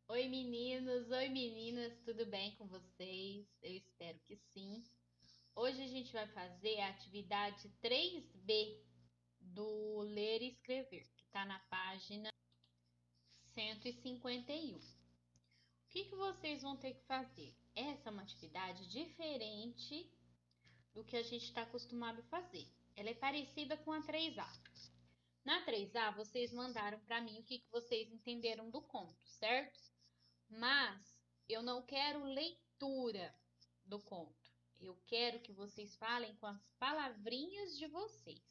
Oi meninos, oi meninas, tudo bem com vocês? Eu espero que sim. Hoje a gente vai fazer a atividade 3B do Ler e Escrever, que está na página 151. O que vocês vão ter que fazer? Essa é uma atividade diferente do que a gente está acostumado a fazer. Ela é parecida com a 3A. Na 3A, vocês mandaram para mim o que vocês entenderam do conto, certo? Mas eu não quero leitura do conto. Eu quero que vocês falem com as palavrinhas de vocês,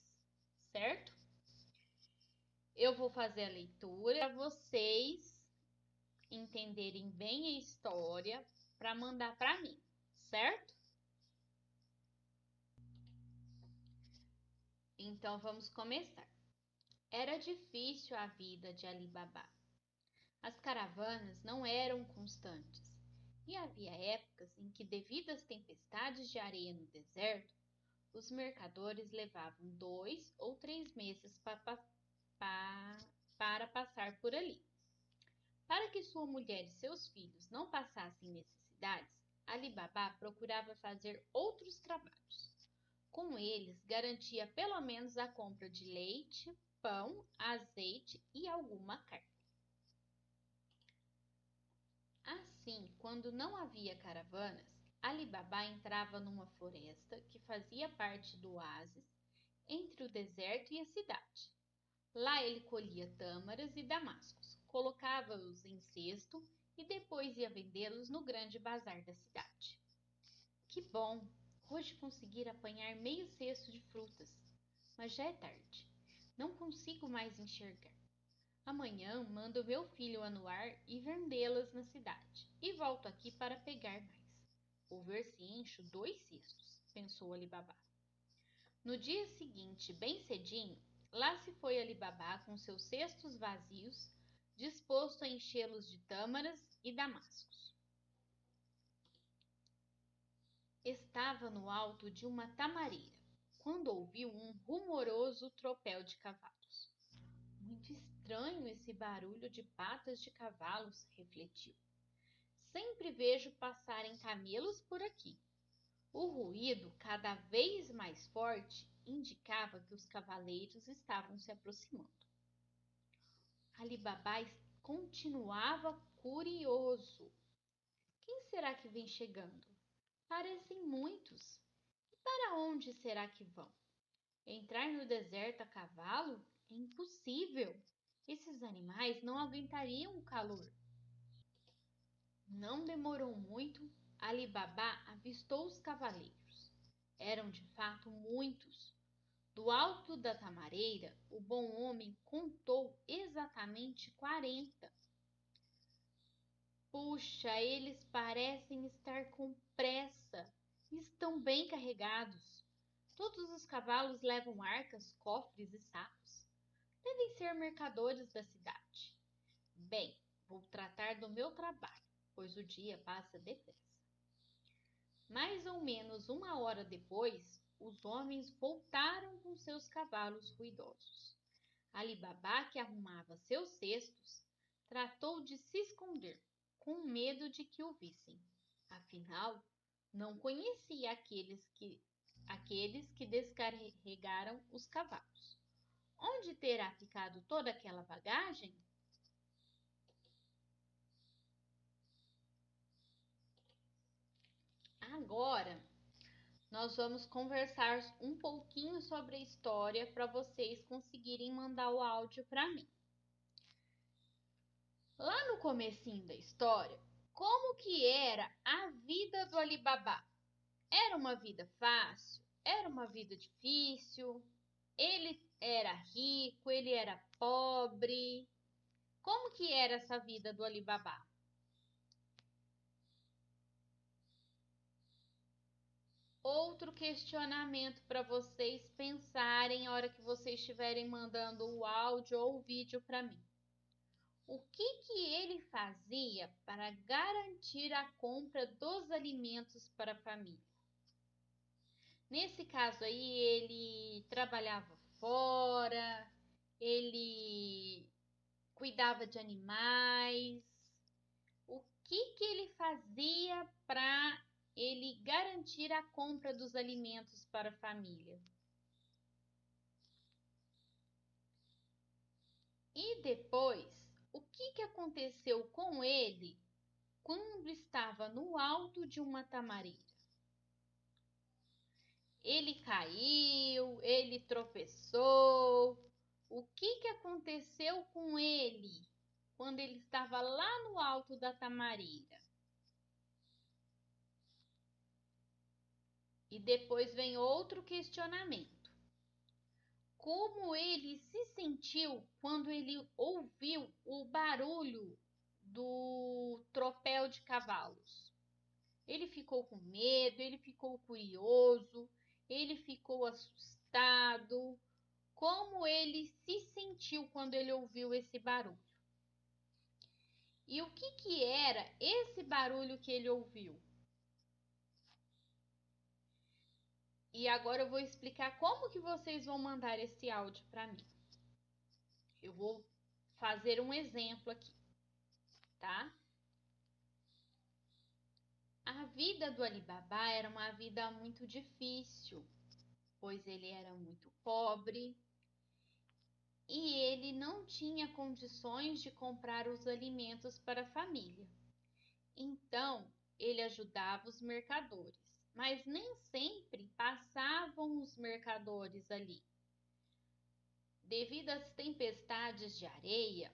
certo? Eu vou fazer a leitura para vocês entenderem bem a história para mandar para mim, certo? Então vamos começar. Era difícil a vida de Ali Babá. As caravanas não eram constantes e havia épocas em que, devido às tempestades de areia no deserto, os mercadores levavam 2 ou 3 meses para passar por ali. Para que sua mulher e seus filhos não passassem necessidades, Ali Babá procurava fazer outros trabalhos. Com eles, garantia pelo menos a compra de leite, pão, azeite e alguma carne. Assim, quando não havia caravanas, Ali Babá entrava numa floresta que fazia parte do oásis entre o deserto e a cidade. Lá ele colhia tâmaras e damascos, colocava-os em cesto e depois ia vendê-los no grande bazar da cidade. Que bom! Hoje consegui apanhar meio cesto de frutas, mas já é tarde. Não consigo mais enxergar. Amanhã mando meu filho anuar e vendê-las na cidade, e volto aqui para pegar mais. Vou ver se encho 2 cestos, pensou Ali Babá. No dia seguinte, bem cedinho, lá se foi Ali Babá com seus cestos vazios, disposto a enchê-los de tâmaras e damascos. Estava no alto de uma tamareira, quando ouviu um rumoroso tropel de cavalos. Muito estranho esse barulho de patas de cavalos, refletiu. Sempre vejo passarem camelos por aqui. O ruído, cada vez mais forte, indicava que os cavaleiros estavam se aproximando. Ali Babá continuava curioso. Quem será que vem chegando? Parecem muitos. E para onde será que vão? Entrar no deserto a cavalo? É impossível. Esses animais não aguentariam o calor. Não demorou muito, Ali Babá avistou os cavaleiros. Eram de fato muitos. Do alto da tamareira, o bom homem contou exatamente 40. Puxa, eles parecem estar com pressa. Estão bem carregados. Todos os cavalos levam arcas, cofres e sacos. Devem ser mercadores da cidade. Bem, vou tratar do meu trabalho, pois o dia passa depressa. Mais ou menos 1 hora depois, os homens voltaram com seus cavalos ruidosos. Ali Babá, que arrumava seus cestos, tratou de se esconder, com medo de que o vissem. Afinal, não conhecia aqueles que descarregaram os cavalos. Onde terá ficado toda aquela bagagem? Agora, nós vamos conversar um pouquinho sobre a história para vocês conseguirem mandar o áudio para mim. Lá no comecinho da história, como que era a vida do Alibaba? Era uma vida fácil? Era uma vida difícil? Ele era rico? Ele era pobre? Como que era essa vida do Alibaba? Outro questionamento para vocês pensarem na hora que vocês estiverem mandando o áudio ou o vídeo para mim. O que ele fazia para garantir a compra dos alimentos para a família? Nesse caso aí, ele trabalhava fora, ele cuidava de animais. que ele fazia para ele garantir a compra dos alimentos para a família? E depois, o que aconteceu com ele quando estava no alto de uma tamareira? Ele caiu, ele tropeçou. O que aconteceu com ele quando ele estava lá no alto da tamareira? E depois vem outro questionamento. Como ele se sentiu quando ele ouviu o barulho do tropel de cavalos? Ele ficou com medo, ele ficou curioso, ele ficou assustado. Como ele se sentiu quando ele ouviu esse barulho? E o que era esse barulho que ele ouviu? E agora eu vou explicar como que vocês vão mandar esse áudio para mim. Eu vou fazer um exemplo aqui, tá? A vida do Ali Baba era uma vida muito difícil, pois ele era muito pobre e ele não tinha condições de comprar os alimentos para a família. Então, ele ajudava os mercadores, mas nem sempre passavam os mercadores ali. Devido às tempestades de areia,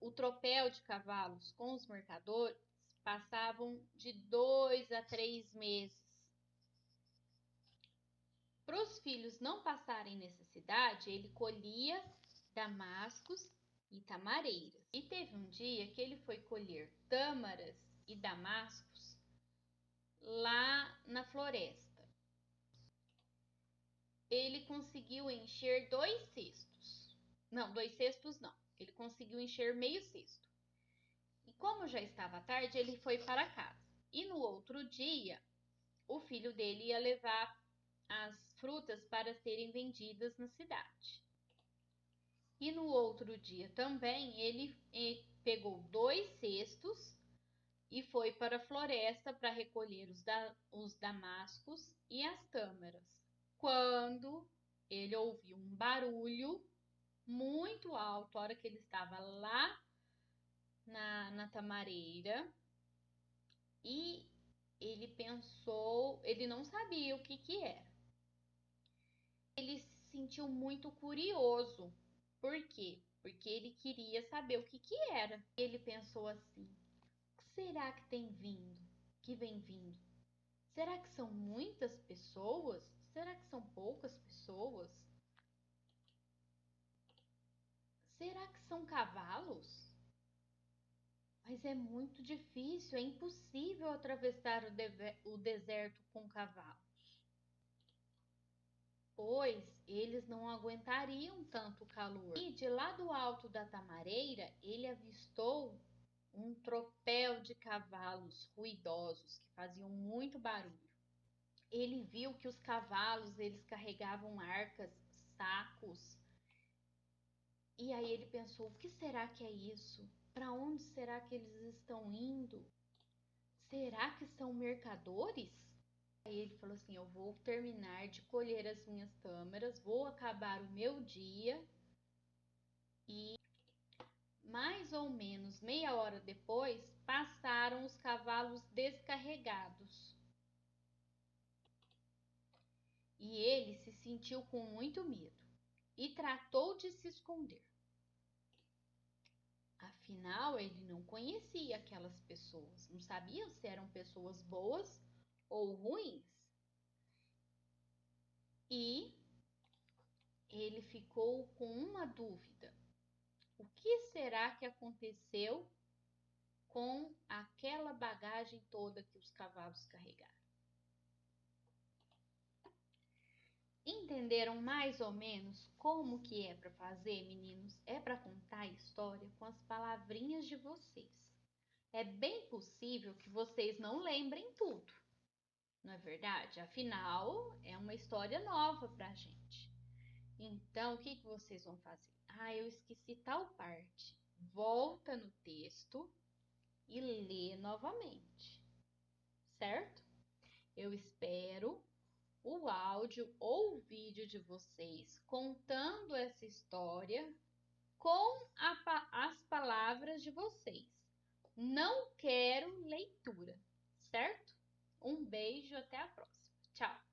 o tropel de cavalos com os mercadores passavam de 2 a 3 meses. Para os filhos não passarem necessidade, ele colhia damascos e tamareiras. E teve um dia que ele foi colher tâmaras e damascos lá na floresta. Ele conseguiu encher 2 cestos. Não, 2 cestos não. Ele conseguiu encher meio cesto. E como já estava tarde, ele foi para casa. E no outro dia, o filho dele ia levar as frutas para serem vendidas na cidade. E no outro dia também, ele pegou 2 cestos e foi para a floresta para recolher os damascos e as tâmaras. Quando ele ouviu um barulho muito alto, a hora que ele estava lá na tamareira, e ele pensou, ele não sabia o que era. Ele se sentiu muito curioso. Por quê? Porque ele queria saber o que era. Ele pensou assim: o que será que tem vindo? Que vem vindo? Será que são muitas pessoas? Será que são poucas pessoas? Será que são cavalos? Mas é muito difícil, é impossível atravessar o deserto com cavalos, pois eles não aguentariam tanto calor. E de lá do alto da tamareira, ele avistou um tropel de cavalos ruidosos que faziam muito barulho. Ele viu que os cavalos, eles carregavam arcas, sacos. E aí ele pensou: o que será que é isso? Para onde será que eles estão indo? Será que são mercadores? Aí ele falou assim: eu vou terminar de colher as minhas tâmaras, vou acabar o meu dia e mais ou menos meia hora depois passaram os cavalos descarregados. E ele se sentiu com muito medo e tratou de se esconder. Afinal, ele não conhecia aquelas pessoas, não sabia se eram pessoas boas ou ruins. E ele ficou com uma dúvida: o que será que aconteceu com aquela bagagem toda que os cavalos carregaram? Entenderam mais ou menos como que é para fazer, meninos? É para contar a história com as palavrinhas de vocês. É bem possível que vocês não lembrem tudo, não é verdade? Afinal, é uma história nova para a gente. Então, o que vocês vão fazer? Ah, eu esqueci tal parte. Volta no texto e lê novamente, certo? Eu espero o áudio ou o vídeo de vocês contando essa história com as palavras de vocês. Não quero leitura, certo? Um beijo, até a próxima. Tchau!